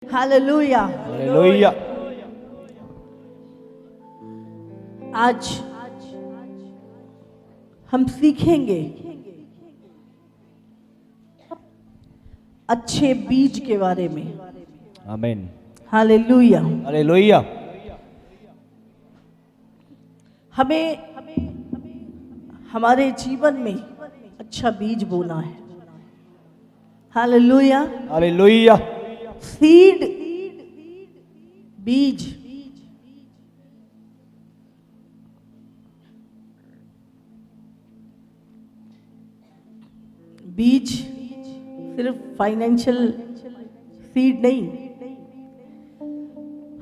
Hallelujah. Hallelujah. आज हम सीखेंगे अच्छे बीज के बारे में। आमीन। हालेलुया। हालेलुया। हमें हमारे जीवन में अच्छा बीज बोना है। हालेलुया। हालेलुया। सीड, बीज। बीज सिर्फ फाइनेंशियल सीड नहीं,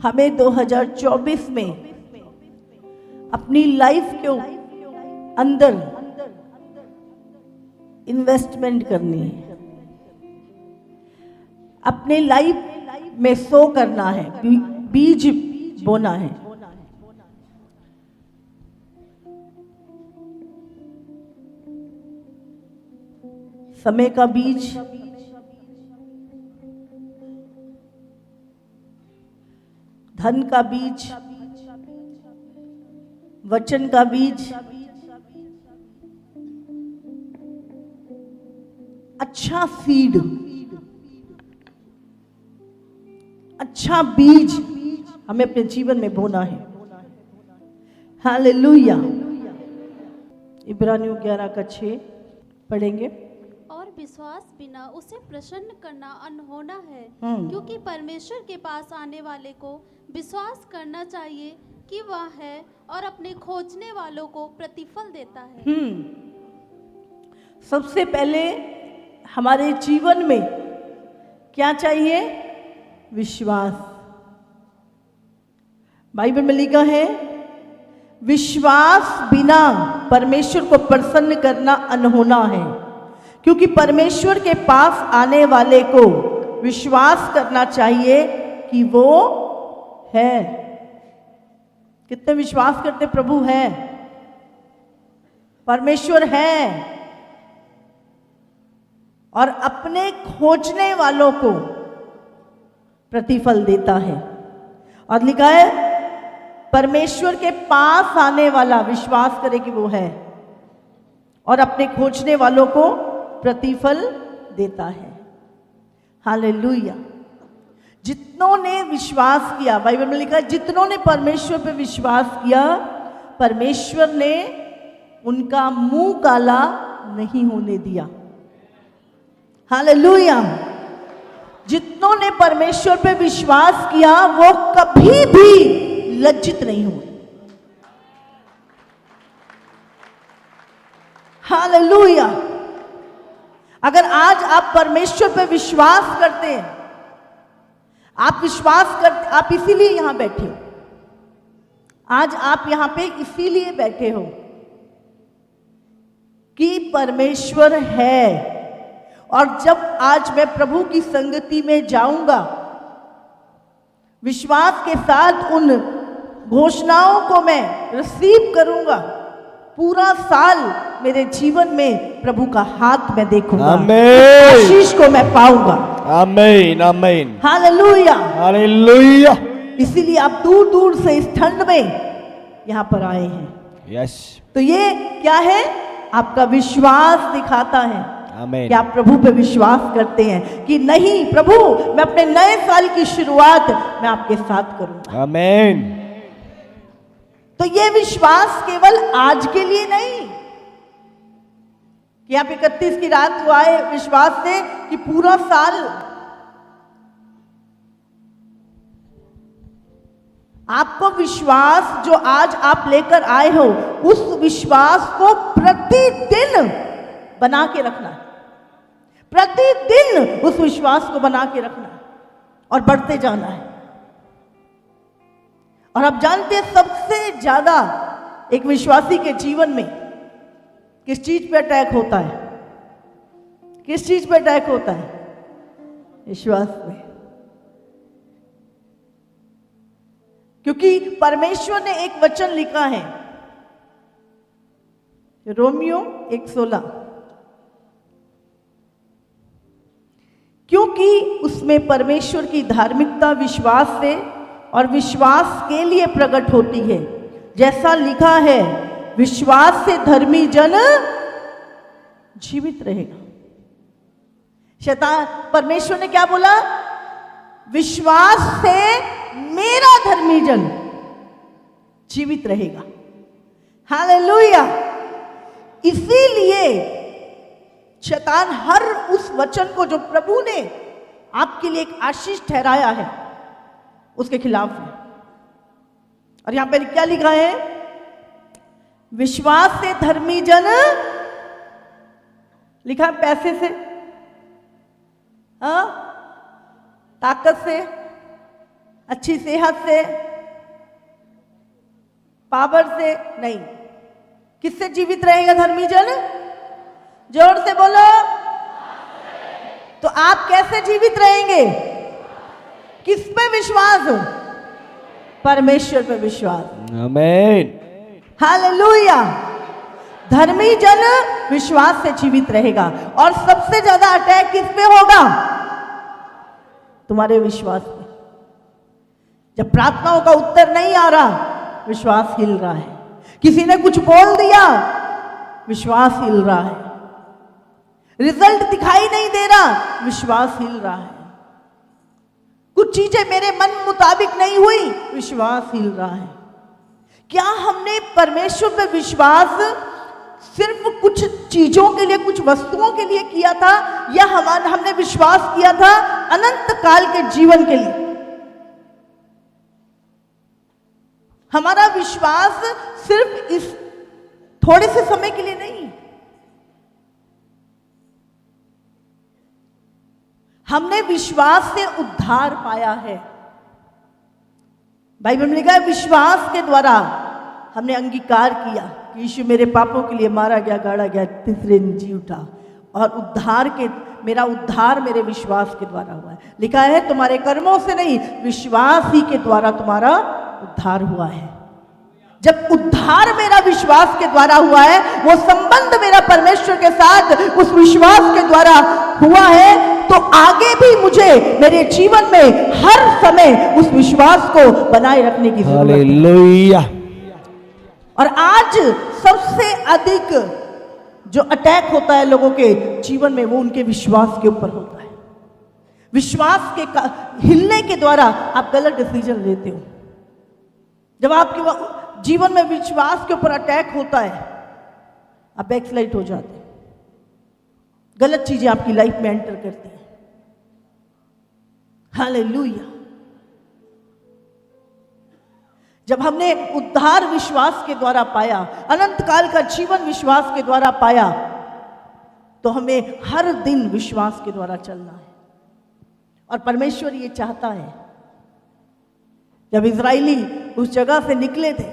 हमें 2024 में अपनी लाइफ के अंदर इन्वेस्टमेंट करनी है, अपने लाइफ में सो करना है, बीज बोना है। समय का बीज, धन का बीज, वचन का बीज, अच्छा सीड, अच्छा बीज हमें अपने जीवन में बोना है। हालेलुया। इब्रानियों 11:6 पढ़ेंगे। और विश्वास बिना उसे प्रसन्न करना अनहोना है, हम्म। क्योंकि परमेश्वर के पास आने वाले को विश्वास करना चाहिए कि वह है और अपने खोजने वालों को प्रतिफल देता है। सबसे पहले हमारे जीवन में क्या चाहिए? विश्वास। बाइबल में लिखा है, विश्वास बिना परमेश्वर को प्रसन्न करना अनहोना है, क्योंकि परमेश्वर के पास आने वाले को विश्वास करना चाहिए कि वो है। कितने विश्वास करते प्रभु है, परमेश्वर है और अपने खोजने वालों को प्रतिफल देता है। और लिखा है, परमेश्वर के पास आने वाला विश्वास करे कि वो है और अपने खोजने वालों को प्रतिफल देता है। हालेलुया। जितनों ने विश्वास किया, बाइबल में लिखा है, जितनों ने परमेश्वर पे विश्वास किया, परमेश्वर ने उनका मुंह काला नहीं होने दिया। हालेलुया। जितनों ने परमेश्वर पे विश्वास किया वो कभी भी लज्जित नहीं हुए। हालेलुया। अगर आज आप परमेश्वर पे विश्वास करते हैं, आप विश्वास करते, आप इसीलिए यहां बैठे हो, आज आप यहां पे इसीलिए बैठे हो कि परमेश्वर है। और जब आज मैं प्रभु की संगति में जाऊंगा, विश्वास के साथ उन घोषणाओं को मैं रिसीव करूंगा, पूरा साल मेरे जीवन में प्रभु का हाथ मैं देखूंगा, आमीन। आशीष को मैं पाऊंगा। आमीन। आमीन। हालेलुया। हालेलुया। इसीलिए आप दूर दूर से इस ठंड में यहां पर आए हैं। यस। तो ये क्या है? आपका विश्वास दिखाता है आमीन। कि आप प्रभु पे विश्वास करते हैं कि नहीं प्रभु, मैं अपने नए साल की शुरुआत मैं आपके साथ करूंगा। आमीन। तो ये विश्वास केवल आज के लिए नहीं कि आप 31 की रात को आए विश्वास से कि पूरा साल आपको विश्वास जो आज आप लेकर आए हो, उस विश्वास को प्रतिदिन बना के रखना है। प्रतिदिन उस विश्वास को बना के रखना है और बढ़ते जाना है। और आप जानते हैं सबसे ज्यादा एक विश्वासी के जीवन में किस चीज पे अटैक होता है? किस चीज पे अटैक होता है? विश्वास पे। क्योंकि परमेश्वर ने एक वचन लिखा है, रोमियो 1:16, क्योंकि उस में परमेश्वर की धार्मिकता विश्वास से और विश्वास के लिए प्रकट होती है। जैसा लिखा है, विश्वास से धर्मी जन जीवित रहेगा। शैतान परमेश्वर ने क्या बोला? विश्वास से मेरा धर्मी जन जीवित रहेगा। हालेलुया। इसीलिए शैतान हर उस वचन को जो प्रभु ने आपके लिए एक आशीष ठहराया है उसके खिलाफ है। और यहां पर क्या लिखा है? विश्वास से धर्मी जन, लिखा है पैसे से, ताकत से, अच्छी सेहत से, पावर से नहीं। किससे जीवित रहेगा धर्मी जन? जोर से बोलो। तो आप कैसे जीवित रहेंगे? किस पे विश्वास? परमेश्वर पे विश्वास। आमीन। हालेलुया। धर्मी जन विश्वास से जीवित रहेगा। और सबसे ज्यादा अटैक किस पे होगा? तुम्हारे विश्वास पे। जब प्रार्थनाओं का उत्तर नहीं आ रहा, विश्वास हिल रहा है। किसी ने कुछ बोल दिया, विश्वास हिल रहा है। रिजल्ट दिखाई नहीं दे रहा, विश्वास हिल रहा है। कुछ चीजें मेरे मन मुताबिक नहीं हुई, विश्वास हिल रहा है। क्या हमने परमेश्वर पे विश्वास सिर्फ कुछ चीजों के लिए, कुछ वस्तुओं के लिए किया था, या हमने विश्वास किया था अनंत काल के जीवन के लिए? हमारा विश्वास सिर्फ इस थोड़े से समय के लिए नहीं। हमने विश्वास से उद्धार पाया है। बाइबल में लिखा है, विश्वास के द्वारा हमने अंगीकार किया कि यीशु मेरे पापों के लिए मारा गया, गाड़ा गया, तीसरे दिन जी उठा। और मेरा उद्धार मेरे विश्वास के द्वारा हुआ है। लिखा है, तुम्हारे कर्मों से नहीं, विश्वास ही के द्वारा तुम्हारा उद्धार हुआ है। जब उद्धार मेरा विश्वास के द्वारा हुआ है, वो संबंध मेरा परमेश्वर के साथ उस विश्वास के द्वारा हुआ है, तो आगे भी मुझे मेरे जीवन में हर समय उस विश्वास को बनाए रखने की जरूरत है। हालेलुया। और आज सबसे अधिक जो अटैक होता है लोगों के जीवन में, वो उनके विश्वास के ऊपर होता है। विश्वास के हिलने के द्वारा आप गलत डिसीजन लेते हो। जब आपके जीवन में विश्वास के ऊपर अटैक होता है, आप बैकस्लाइड हो जाते हैं, गलत चीजें आपकी लाइफ में एंटर करती हैं। हालेलुया। जब हमने उद्धार विश्वास के द्वारा पाया, अनंत काल का जीवन विश्वास के द्वारा पाया, तो हमें हर दिन विश्वास के द्वारा चलना है। और परमेश्वर ये चाहता है। जब इजराइली उस जगह से निकले थे,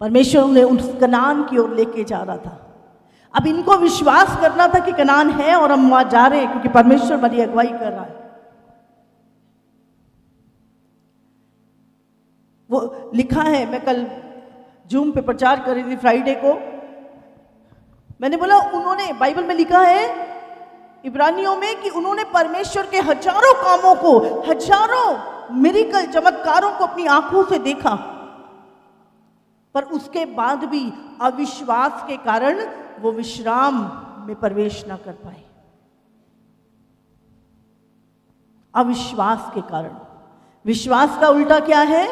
परमेश्वर उन्हें उस कनान की ओर लेके जा रहा था। अब इनको विश्वास करना था कि कनान है और हम वहां जा रहे हैं, क्योंकि परमेश्वर हमारी अगुवाई कर रहा है। वो लिखा है, मैं कल जूम पे प्रचार कर रही थी फ्राइडे को, मैंने बोला उन्होंने, बाइबल में लिखा है इब्रानियों में कि उन्होंने परमेश्वर के हजारों कामों को, हजारों मिरेकल चमत्कारों को अपनी आंखों से देखा, पर उसके बाद भी अविश्वास के कारण वो विश्राम में प्रवेश ना कर पाए। अविश्वास के कारण। विश्वास का उल्टा क्या है?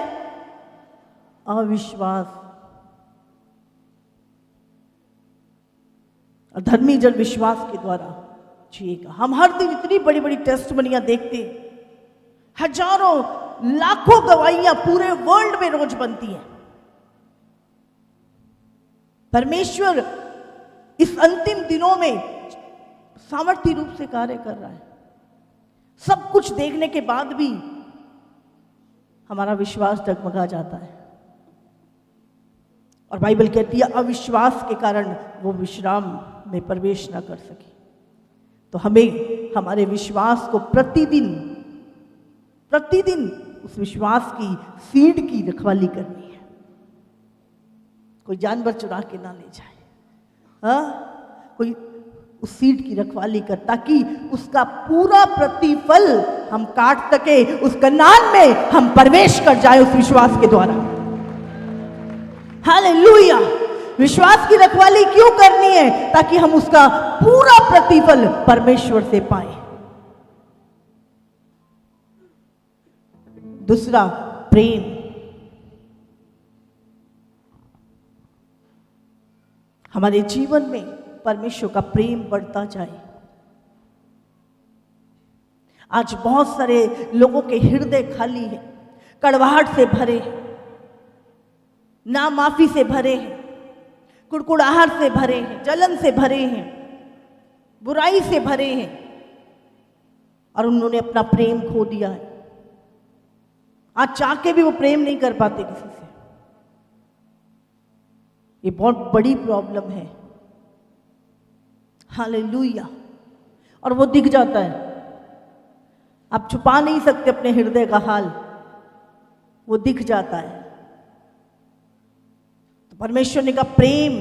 अविश्वास। और धर्मी जन विश्वास के द्वारा जिएगा। हम हर दिन इतनी बड़ी बड़ी टेस्टमनियां देखते हैं, हजारों लाखों गवाहियां पूरे वर्ल्ड में रोज बनती हैं। परमेश्वर इस अंतिम दिनों में सामर्थ्य रूप से कार्य कर रहा है। सब कुछ देखने के बाद भी हमारा विश्वास डगमगा जाता है। और बाइबल कहती है अविश्वास के कारण वो विश्राम में प्रवेश ना कर सके। तो हमें हमारे विश्वास को प्रतिदिन उस विश्वास की सीड की रखवाली करनी है। कोई जानवर चुरा के ना ले जाए, हाँ? कोई उस सीड की रखवाली कर, ताकि उसका पूरा प्रतिफल हम काट सके, उस कनान में हम प्रवेश कर जाए उस विश्वास के द्वारा। हालेलुया। विश्वास की रखवाली क्यों करनी है? ताकि हम उसका पूरा प्रतिफल परमेश्वर से पाए। दूसरा, प्रेम। हमारे जीवन में परमेश्वर का प्रेम बढ़ता जाए। आज बहुत सारे लोगों के हृदय खाली हैं, कड़वाहट से भरे हैं, ना माफी से भरे हैं, कुड़कुड़ाहट से भरे हैं, जलन से भरे हैं, बुराई से भरे हैं, और उन्होंने अपना प्रेम खो दिया है। आज चाह के भी वो प्रेम नहीं कर पाते किसी से। ये बहुत बड़ी प्रॉब्लम है। हालेलुया। और वो दिख जाता है, आप छुपा नहीं सकते अपने हृदय का हाल, वो दिख जाता है। तो परमेश्वर ने कहा प्रेम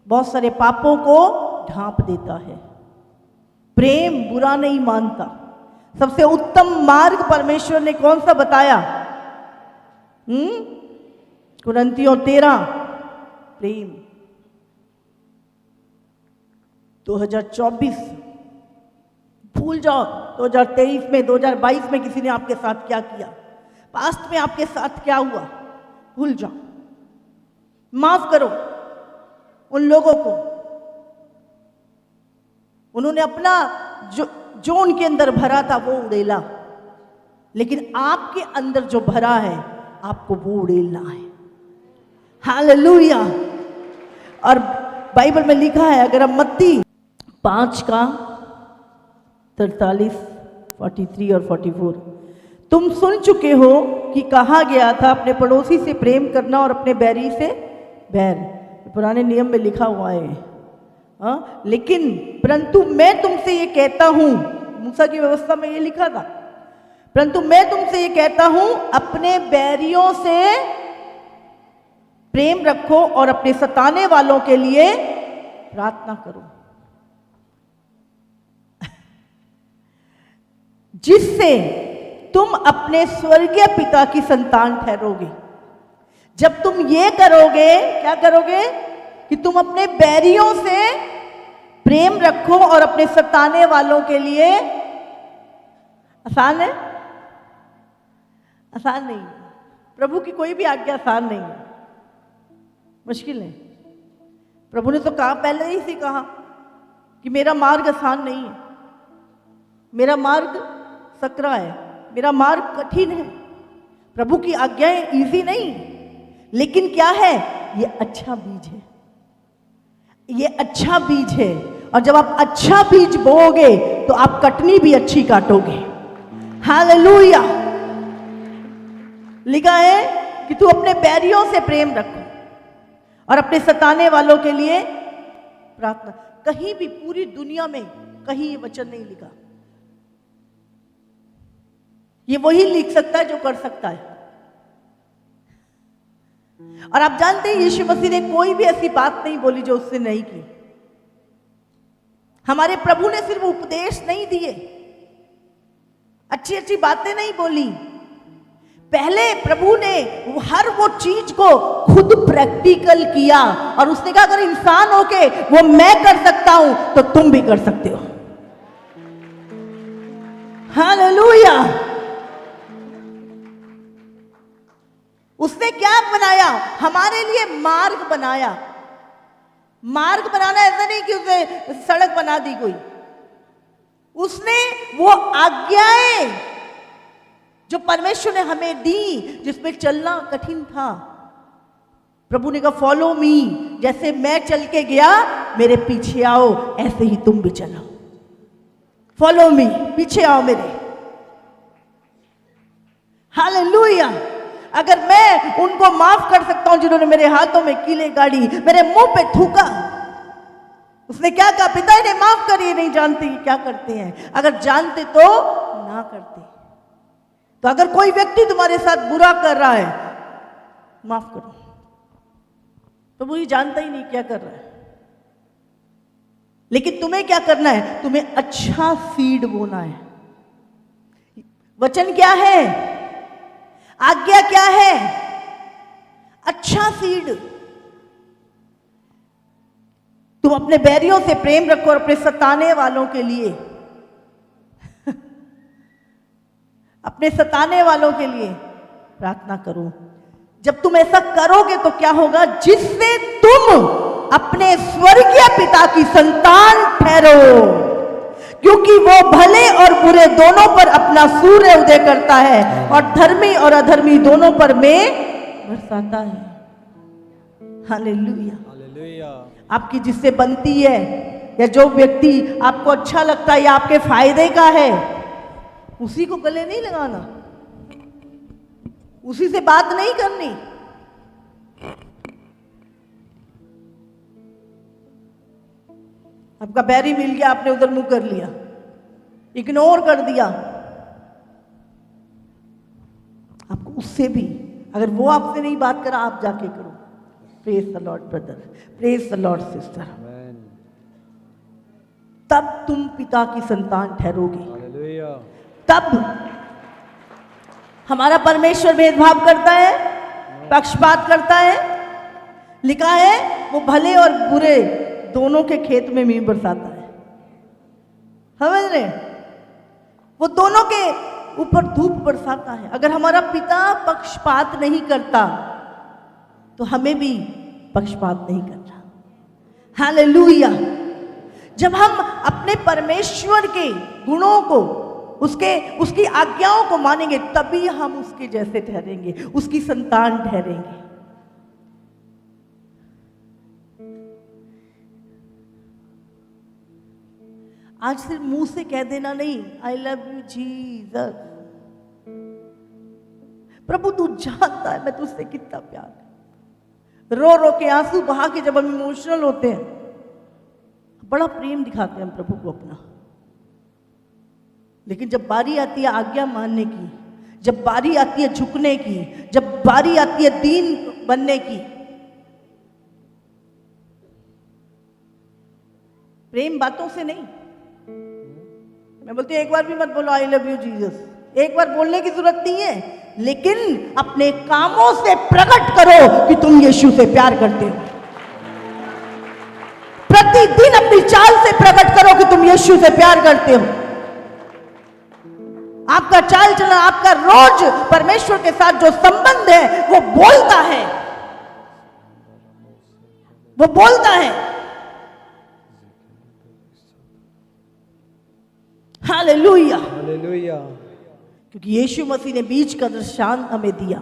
बहुत सारे पापों को ढांप देता है। प्रेम बुरा नहीं मानता। सबसे उत्तम मार्ग परमेश्वर ने कौन सा बताया? कुरिन्थियों 13, प्रेम। 2024 भूल जाओ 2023 में, 2022 में किसी ने आपके साथ क्या किया, पास्ट में आपके साथ क्या हुआ, भूल जाओ। माफ करो उन लोगों को। उन्होंने अपना जो उनके अंदर भरा था वो उड़ेला, लेकिन आपके अंदर जो भरा है आपको वो उड़ेलना है। हालेलुया। और बाइबल में लिखा है, अगर हम मत्ती 5:43, 43 और 44, तुम सुन चुके हो कि कहा गया था अपने पड़ोसी से प्रेम करना और अपने बैरी से बैर। पुराने नियम में लिखा हुआ है। लेकिन परंतु मैं तुमसे ये कहता हूं, मूसा की व्यवस्था में ये लिखा था, परंतु मैं तुमसे ये कहता हूं अपने बैरियों से प्रेम रखो और अपने सताने वालों के लिए प्रार्थना करो, जिससे तुम अपने स्वर्गीय पिता की संतान ठहरोगे। जब तुम ये करोगे, क्या करोगे? कि तुम अपने बैरियों से प्रेम रखो और अपने सताने वालों के लिए। आसान है? आसान नहीं। प्रभु की कोई भी आज्ञा आसान नहीं है, मुश्किल है। प्रभु ने तो कहा, पहले ही से कहा कि मेरा मार्ग आसान नहीं है, मेरा मार्ग सकरा है, मेरा मार्ग कठिन है। प्रभु की आज्ञाएं इजी नहीं, लेकिन क्या है? ये अच्छा बीज है, ये अच्छा बीज है। और जब आप अच्छा बीज बोओगे तो आप कटनी भी अच्छी काटोगे। हालेलुया। लिखा है कि तू अपने बैरियों से प्रेम रखो और अपने सताने वालों के लिए प्रार्थना। कहीं भी पूरी दुनिया में कहीं ये वचन नहीं लिखा। ये वही लिख सकता है जो कर सकता है। और आप जानते हैं यीशु मसीह ने कोई भी ऐसी बात नहीं बोली जो उससे नहीं की। हमारे प्रभु ने सिर्फ उपदेश नहीं दिए, अच्छी अच्छी बातें नहीं बोली। पहले प्रभु ने हर वो चीज को खुद प्रैक्टिकल किया और उसने कहा अगर इंसान होके वो मैं कर सकता हूं तो तुम भी कर सकते हो। हालेलुया। उसने क्या बनाया? हमारे लिए मार्ग बनाया। मार्ग बनाना ऐसा नहीं कि उसने सड़क बना दी कोई। उसने वो आज्ञाएं जो परमेश्वर ने हमें दी, जिसमें चलना कठिन था, प्रभु ने कहा फॉलो मी, जैसे मैं चल के गया मेरे पीछे आओ, ऐसे ही तुम भी चलो। फॉलो मी, पीछे आओ मेरे। हालेलुया। अगर मैं उनको माफ कर सकता हूं जिन्होंने मेरे हाथों में कीले गाड़ी, मेरे मुंह पे थूका, उसने क्या कहा? पिता इन्हें माफ करिए, नहीं जानते क्या करते हैं। अगर जानते तो ना करते। तो अगर कोई व्यक्ति तुम्हारे साथ बुरा कर रहा है, माफ करो। तो वो ये जानता ही नहीं क्या कर रहा है। लेकिन तुम्हें क्या करना है? तुम्हें अच्छा सीड बोना है। वचन क्या है? आज्ञा क्या है? अच्छा सीड। तुम अपने बैरियों से प्रेम रखो और अपने सताने वालों के लिए अपने सताने वालों के लिए प्रार्थना करो। जब तुम ऐसा करोगे तो क्या होगा? जिससे तुम अपने स्वर्गीय पिता की संतान ठहरो, क्योंकि वो भले और बुरे दोनों पर अपना सूर्य उदय करता है और धर्मी और अधर्मी दोनों पर मेघ बरसाता है। हालेलुया। आपकी जिससे बनती है या जो व्यक्ति आपको अच्छा लगता है या आपके फायदे का है, उसी को गले नहीं लगाना, उसी से बात नहीं करनी। आपका बैरी मिल गया, आपने उधर मुंह कर लिया, इग्नोर कर दिया। आपको उससे भी, अगर वो आपसे नहीं बात करा, आप जाके करो। Praise the Lord brother, praise the Lord sister. तब तुम पिता की संतान ठहरोगे। तब हमारा परमेश्वर भेदभाव करता है, पक्षपात करता है। लिखा है वो भले और बुरे दोनों के खेत में मींह बरसाता है। समझ रहे? वो दोनों के ऊपर धूप बरसाता है। अगर हमारा पिता पक्षपात नहीं करता तो हमें भी पक्षपात नहीं करना। हालेलुया। जब हम अपने परमेश्वर के गुणों को, उसकी आज्ञाओं को मानेंगे, तभी हम उसके जैसे ठहरेंगे, उसकी संतान ठहरेंगे। आज सिर्फ मुंह से कह देना नहीं, आई लव यू जीसस। प्रभु तू जानता है मैं तुझसे कितना प्यार करता। रो रो के, आंसू बहा के जब हम इमोशनल होते हैं, बड़ा प्रेम दिखाते हैं हम प्रभु को अपना। लेकिन जब बारी आती है आज्ञा मानने की, जब बारी आती है झुकने की, जब बारी आती है दीन बनने की, प्रेम बातों से नहीं। मैं बोलती हूँ एक बार भी मत बोलो आई लव यू जीसस, एक बार बोलने की जरूरत नहीं है, लेकिन अपने कामों से प्रकट करो कि तुम यीशु से प्यार करते हो। प्रतिदिन अपनी चाल से प्रकट करो कि तुम यीशु से प्यार करते हो। आपका चाल चलना, आपका रोज परमेश्वर के साथ जो संबंध है वो बोलता है, वो बोलता है। Hallelujah, hallelujah. क्योंकि यीशु मसीह ने बीज का दृष्टांत हमें दिया।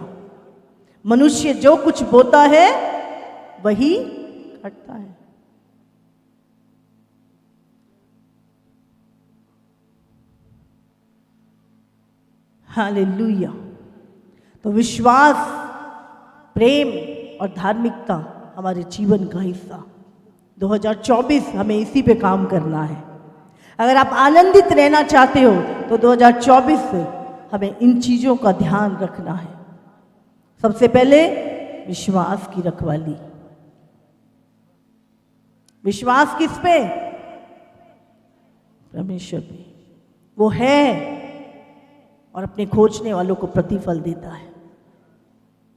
मनुष्य जो कुछ बोता है वही काटता है। हालेलुया। तो विश्वास, प्रेम और धार्मिकता हमारे जीवन का हिस्सा। 2024 हमें इसी पे काम करना है। अगर आप आनंदित रहना चाहते हो तो 2024 से हमें इन चीज़ों का ध्यान रखना है। सबसे पहले विश्वास की रखवाली। विश्वास किस पे? परमेश्वर पे। वो है और अपने खोजने वालों को प्रतिफल देता है।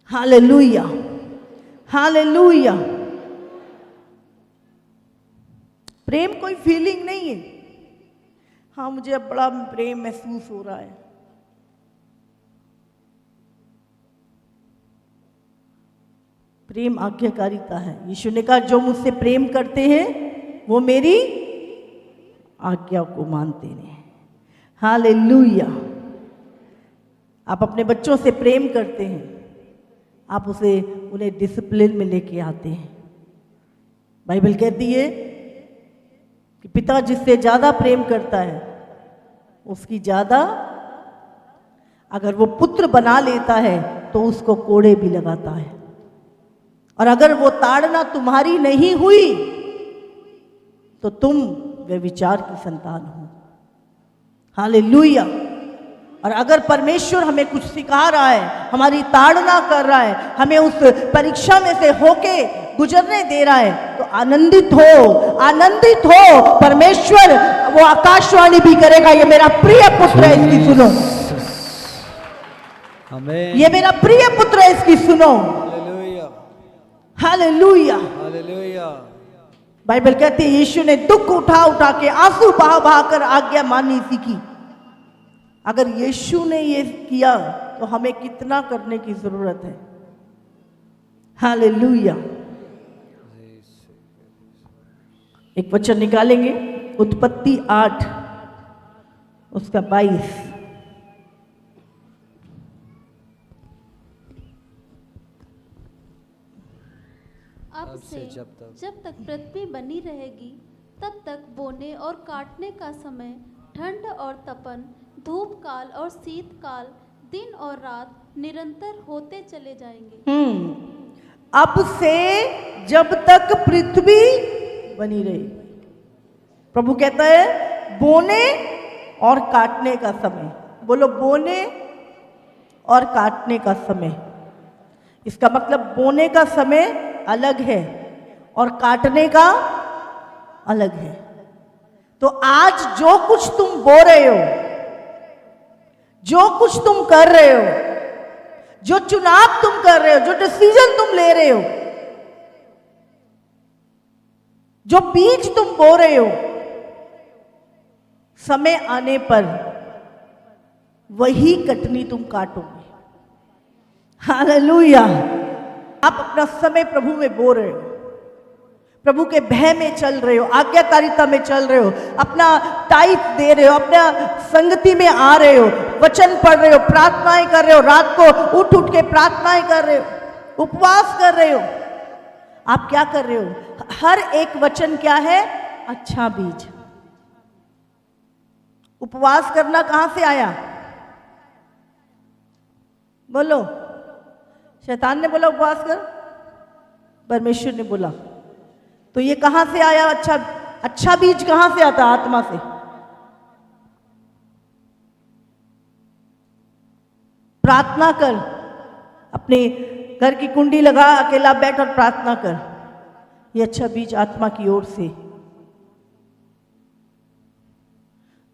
Hallelujah, hallelujah. प्रेम कोई फीलिंग नहीं है। हाँ मुझे अब बड़ा प्रेम महसूस हो रहा है। प्रेम आज्ञाकारिता है। यीशु ने कहा जो मुझसे प्रेम करते हैं वो मेरी आज्ञा को मानते हैं। हालेलुया। आप अपने बच्चों से प्रेम करते हैं, आप उन्हें डिसिप्लिन में लेके आते हैं। बाइबल कहती है कि पिता जिससे ज्यादा प्रेम करता है उसकी ज्यादा, अगर वो पुत्र बना लेता है तो उसको कोड़े भी लगाता है। और अगर वो ताड़ना तुम्हारी नहीं हुई तो तुम व्यभिचार की संतान हो। हालेलुया। और अगर परमेश्वर हमें कुछ सिखा रहा है, हमारी ताड़ना कर रहा है, हमें उस परीक्षा में से होके गुजरने दे रहा है तो आनंदित हो, आनंदित हो। परमेश्वर वो आकाशवाणी भी करेगा, ये मेरा प्रिय पुत्र है, इसकी सुनो। आमेन। ये मेरा प्रिय पुत्र है, इसकी सुनो। Hallelujah, hallelujah. हालेलुया। बाइबल कहती है यीशु ने दुख उठा उठा के, आंसू बहा बहा कर आज्ञा माननी सीखी। अगर यीशु ने ये किया तो हमें कितना करने की जरूरत है। हालेलुया। एक वचन निकालेंगे, उत्पत्ति 8 उसका 22। अब से जब तक पृथ्वी बनी रहेगी तब तक बोने और काटने का समय, ठंड और तपन, धूप काल और शीत काल, दिन और रात निरंतर होते चले जाएंगे। अब से जब तक पृथ्वी बनी रहेगी। प्रभु कहता है बोने और काटने का समय। बोलो, बोने और काटने का समय। इसका मतलब बोने का समय अलग है और काटने का अलग है। तो आज जो कुछ तुम बो रहे हो, जो कुछ तुम कर रहे हो, जो चुनाव तुम कर रहे हो, जो डिसीजन तुम ले रहे हो, जो बीज तुम बो रहे हो, समय आने पर वही कटनी तुम काटोगे। हालेलुया। आप अपना समय प्रभु में बो रहे हो, प्रभु के भय में चल रहे हो, आज्ञाकारिता में चल रहे हो, अपना टाइप दे रहे हो, अपना संगति में आ रहे हो, वचन पढ़ रहे हो, प्रार्थनाएं कर रहे हो, रात को उठ उठ के प्रार्थनाएं कर रहे हो, उपवास कर रहे हो। आप क्या कर रहे हो? हर एक वचन क्या है? अच्छा बीज। उपवास करना कहां से आया? बोलो। शैतान ने बोला उपवास कर, परमेश्वर ने बोला। तो ये कहां से आया? अच्छा बीज कहां से आता? आत्मा से। प्रार्थना कर, अपने घर की कुंडी लगा, अकेला बैठ और प्रार्थना कर। ये अच्छा बीज आत्मा की ओर से।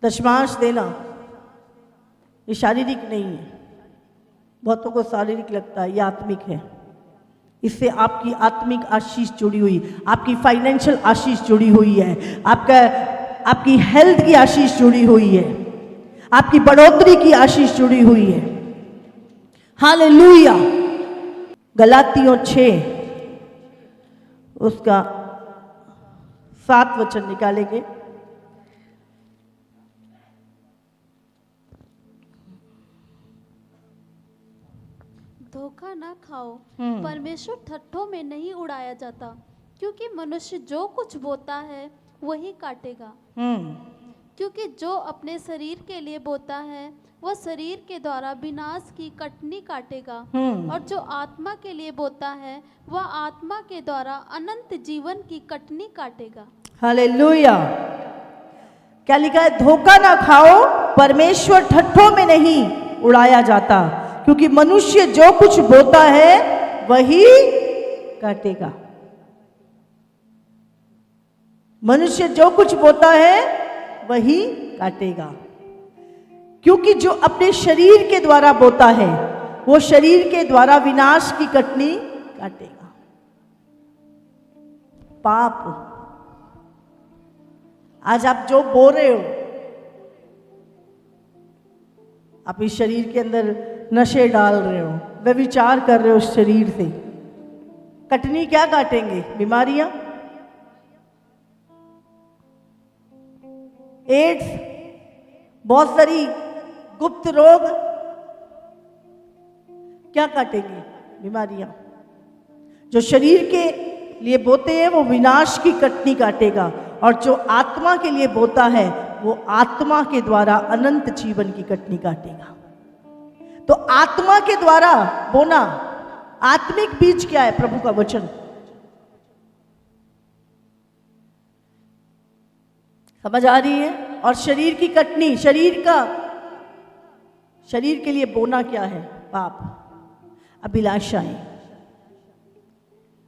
दशमांश देना ये शारीरिक नहीं है, बहुतों को शारीरिक लगता है, ये आत्मिक है। इससे आपकी आत्मिक आशीष जुड़ी हुई, आपकी फाइनेंशियल आशीष जुड़ी हुई है, आपकी हेल्थ की आशीष जुड़ी हुई है, आपकी बढ़ोतरी की आशीष जुड़ी हुई है। हालेलुया। गलातियों 6 उसका 7 वचन निकालेंगे। धोखा ना खाओ, परमेश्वर ठट्ठों में नहीं उड़ाया जाता, क्योंकि मनुष्य जो कुछ बोता है वही काटेगा। क्योंकि जो अपने शरीर के लिए बोता है वह शरीर के द्वारा विनाश की कटनी काटेगा, और जो आत्मा के लिए बोता है वह आत्मा के द्वारा अनंत जीवन की कटनी काटेगा। हालेलुया। क्या लिखा है? धोखा ना खाओ, परमेश्वर ठट्ठों में नहीं उड़ाया जाता, क्योंकि मनुष्य जो कुछ बोता है वही काटेगा। मनुष्य जो कुछ बोता है वही काटेगा। क्योंकि जो अपने शरीर के द्वारा बोता है वो शरीर के द्वारा विनाश की कटनी काटेगा। पाप। आज आप जो बो रहे हो, आप इस शरीर के अंदर नशे डाल रहे हो, व्यभिचार कर रहे हो, उस शरीर से कटनी क्या काटेंगे? बीमारियां, एड्स, बहुत सारी गुप्त रोग, क्या काटेंगे? बीमारियां। जो शरीर के लिए बोते हैं वो विनाश की कटनी काटेगा, और जो आत्मा के लिए बोता है वो आत्मा के द्वारा अनंत जीवन की कटनी काटेगा। तो आत्मा के द्वारा बोना, आत्मिक बीज क्या है? प्रभु का वचन। समझ आ रही है? और शरीर की कटनी, शरीर के लिए बोना क्या है? पाप, अभिलाषाएं,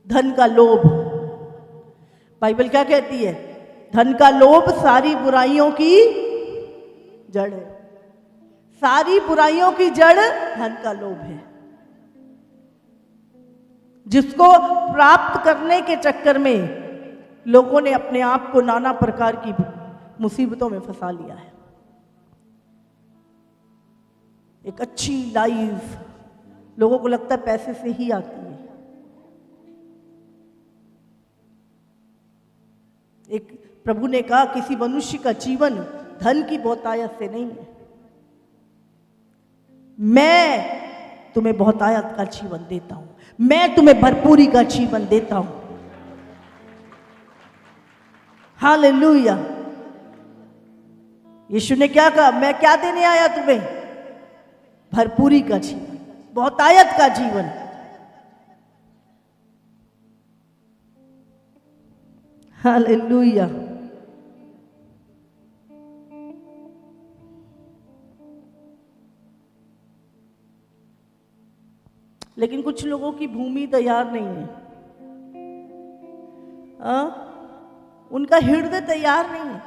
धन का लोभ। बाइबल क्या कहती है? धन का लोभ सारी बुराइयों की जड़ है। सारी बुराइयों की जड़ धन का लोभ है, जिसको प्राप्त करने के चक्कर में लोगों ने अपने आप को नाना प्रकार की मुसीबतों में फंसा लिया है। एक अच्छी लाइफ लोगों को लगता है पैसे से ही आती है। एक प्रभु ने कहा किसी मनुष्य का जीवन धन की बहुतायत से नहीं है। मैं तुम्हें बहुतायत का जीवन देता हूं, मैं तुम्हें भरपूरी का जीवन देता हूं। हालेलुया। यीशु ने क्या कहा? मैं क्या देने आया तुम्हें? भरपूरी का जीवन, बहुतायत का जीवन। हालेलुया। लेकिन कुछ लोगों की भूमि तैयार नहीं है। उनका हृदय तैयार नहीं है।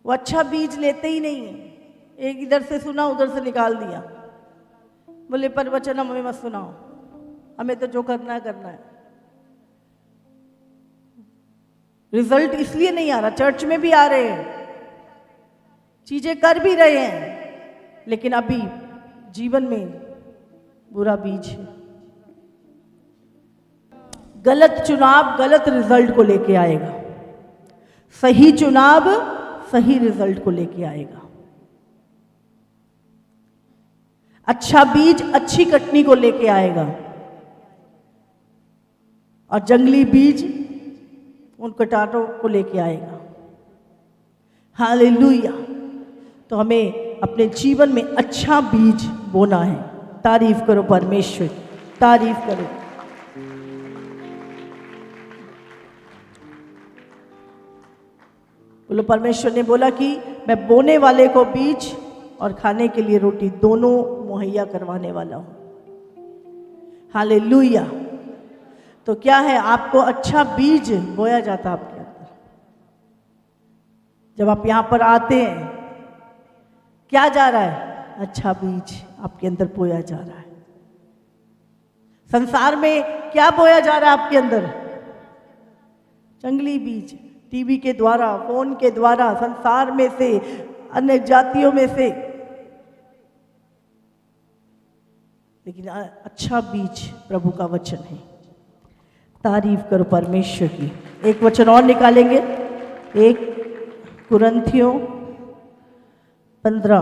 वो अच्छा बीज लेते ही नहीं है। एक इधर से सुना उधर से निकाल दिया। बोले प्रवचन हमें मत सुनाओ, हमें तो जो करना है करना है। रिजल्ट इसलिए नहीं आ रहा। चर्च में भी आ रहे हैं, चीजें कर भी रहे हैं, लेकिन अभी जीवन में बुरा बीज है। गलत चुनाव गलत रिजल्ट को लेके आएगा, सही चुनाव सही रिजल्ट को लेके आएगा। अच्छा बीज अच्छी कटनी को लेके आएगा, और जंगली बीज उन कटारों को लेके आएगा। हालेलुया। तो हमें अपने जीवन में अच्छा बीज बोना है। तारीफ करो परमेश्वर, तारीफ करो। बोलो, परमेश्वर ने बोला कि मैं बोने वाले को बीज और खाने के लिए रोटी दोनों मुहैया करवाने वाला हूं। हालेलुया। तो क्या है? आपको अच्छा बीज बोया जाता आपके अंदर। जब आप यहां पर आते हैं, क्या जा रहा है? अच्छा बीज आपके अंदर बोया जा रहा है। संसार में क्या बोया जा रहा है आपके अंदर? जंगली बीज। टीवी के द्वारा, फोन के द्वारा, संसार में से, अन्य जातियों में से। लेकिन अच्छा बीज प्रभु का वचन है। तारीफ करो परमेश्वर की। एक वचन और निकालेंगे, 1 कुरिन्थियों 15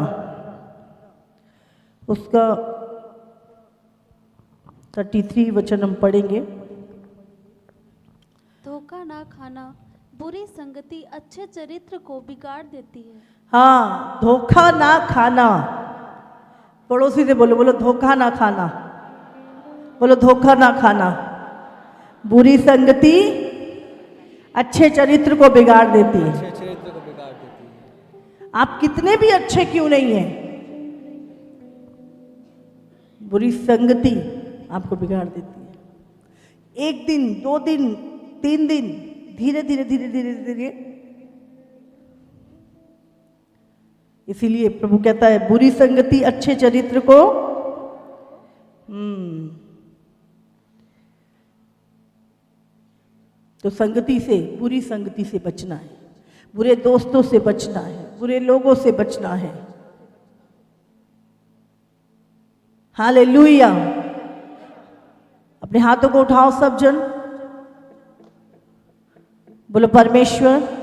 उसका 33 वचन हम पढ़ेंगे। धोखा ना खाना, बुरी संगति अच्छे चरित्र को बिगाड़ देती है। हाँ, धोखा ना खाना। पड़ोसी से बोलो, बोलो धोखा ना खाना। बोलो धोखा ना खाना। बुरी संगति अच्छे चरित्र को बिगाड़ देती है। अच्छे चरित्र को बिगाड़ देती है। आप कितने भी अच्छे क्यों नहीं हैं, बुरी संगति आपको बिगाड़ देती है। 1 दिन, 2 दिन, 3 दिन, धीरे धीरे धीरे धीरे धीरे। इसीलिए प्रभु कहता है बुरी संगति अच्छे चरित्र को तो संगति से, बुरी संगति से बचना है, बुरे दोस्तों से बचना है, बुरे लोगों से बचना है। हालेलुया। अपने हाथों को उठाओ सब जन, बोलो परमेश्वर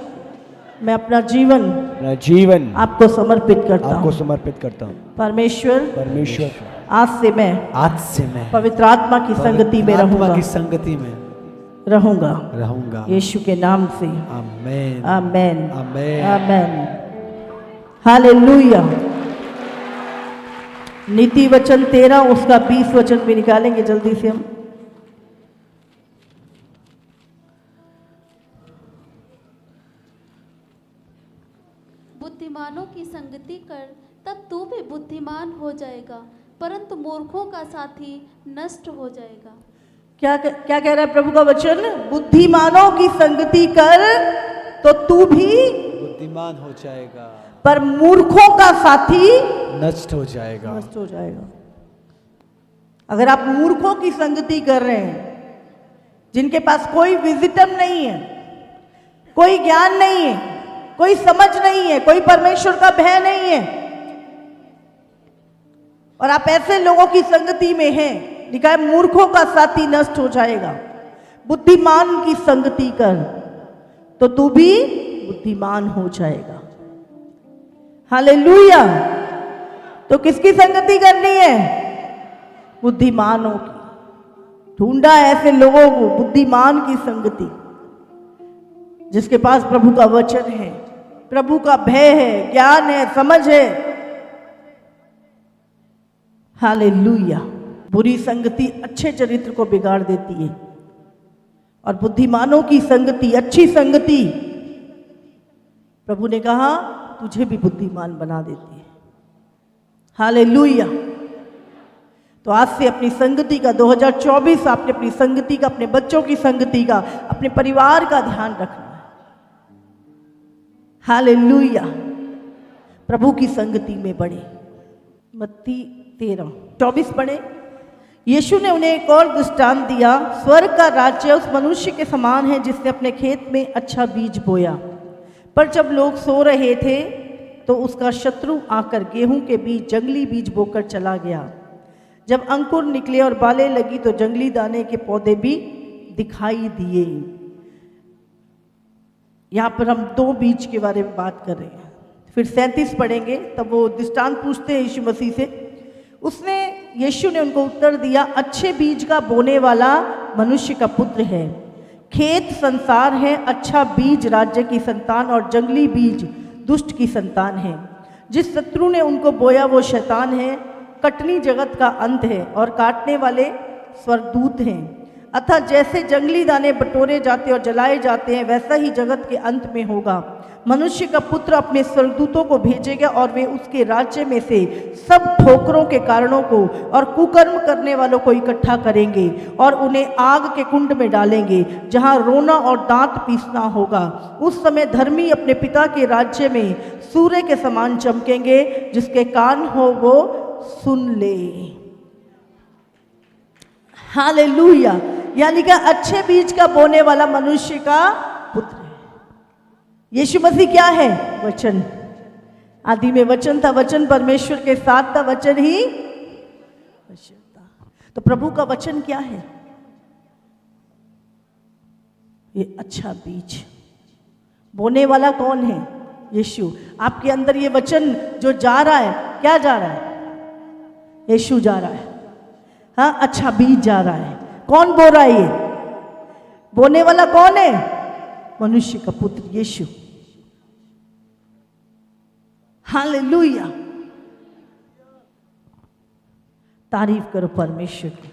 मैं अपना जीवन आपको समर्पित करता हूँ। समर्पित करता हूँ। परमेश्वर आज से मैं पवित्र आत्मा की संगति में रहूंगा यीशु के नाम से। आमेन, आमेन, आमेन, आमेन। हालेलुया। नीति वचन 13 उसका 20 वचन भी निकालेंगे जल्दी से हम। बुद्धिमानों की संगति कर, तब तू भी बुद्धिमान हो जाएगा, परंतु मूर्खों का साथी नष्ट हो जाएगा। क्या क्या कह रहा है प्रभु का वचन? बुद्धिमानों की संगति कर तो तू भी बुद्धिमान हो जाएगा, पर मूर्खों का साथी नष्ट हो जाएगा। नष्ट हो जाएगा। अगर आप मूर्खों की संगति कर रहे हैं, जिनके पास कोई विजिटम नहीं है, कोई ज्ञान नहीं है, कोई समझ नहीं है, कोई परमेश्वर का भय नहीं है, और आप ऐसे लोगों की संगति में हैं, लिखा है मूर्खों का साथी नष्ट हो जाएगा। बुद्धिमान की संगति कर तो तू भी बुद्धिमान हो जाएगा। हालेलुया। तो किसकी संगति करनी है? बुद्धिमानों की। ढूंढा ऐसे लोगों को, बुद्धिमान की संगति, जिसके पास प्रभु का वचन है, प्रभु का भय है, ज्ञान है, समझ है। हालेलुया। बुरी संगति अच्छे चरित्र को बिगाड़ देती है, और बुद्धिमानों की संगति, अच्छी संगति, प्रभु ने कहा तुझे भी बुद्धिमान बना देती है। हालेलुया। तो आज से अपनी संगति का 2024 आपने अपनी संगति का, अपने बच्चों की संगति का, अपने परिवार का ध्यान रखना है। हालेलुया। प्रभु की संगति में बढ़े। मत्ती 13:24 पढ़े। यीशु ने उन्हें एक और दृष्टांत दिया। स्वर्ग का राज्य उस मनुष्य के समान है जिसने अपने खेत में अच्छा बीज बोया, पर जब लोग सो रहे थे तो उसका शत्रु आकर गेहूं के बीज, जंगली बीज बोकर चला गया। जब अंकुर निकले और बालें लगी तो जंगली दाने के पौधे भी दिखाई दिए। यहाँ पर हम 2 बीज के बारे में बात कर रहे हैं। फिर 37 पढ़ेंगे, तब वो दृष्टांत पूछते हैं यीशु मसीह से। यीशु ने उनको उत्तर दिया, अच्छे बीज का बोने वाला मनुष्य का पुत्र है। खेत संसार है, अच्छा बीज राज्य की संतान और जंगली बीज दुष्ट की संतान है। जिस शत्रु ने उनको बोया वो शैतान है। कटनी जगत का अंत है और काटने वाले स्वर्गदूत हैं। अतः जैसे जंगली दाने बटोरे जाते और जलाए जाते हैं, वैसा ही जगत के अंत में होगा। मनुष्य का पुत्र अपने स्वर्गदूतों को भेजेगा और वे उसके राज्य में से सब ठोकरों के कारणों को और कुकर्म करने वालों को इकट्ठा करेंगे और उन्हें आग के कुंड में डालेंगे, जहां रोना और दांत पीसना होगा। उस समय धर्मी अपने पिता के राज्य में सूर्य के समान चमकेंगे। जिसके कान हो वो सुन ले। हालेलुया। यानी कि अच्छे बीज का बोने वाला मनुष्य का पुत्र है। यीशु मसीह क्या है? वचन। आदि में वचन था, वचन परमेश्वर के साथ था, वचन ही वचन था। तो प्रभु का वचन क्या है? ये अच्छा बीज। बोने वाला कौन है? यीशु। आपके अंदर ये वचन जो जा रहा है, क्या जा रहा है? यीशु जा रहा है। हाँ, अच्छा बीज जा रहा है। कौन बो रहा है? ये बोने वाला कौन है? मनुष्य का पुत्र यीशु। हालेलुया। तारीफ करो परमेश्वर की।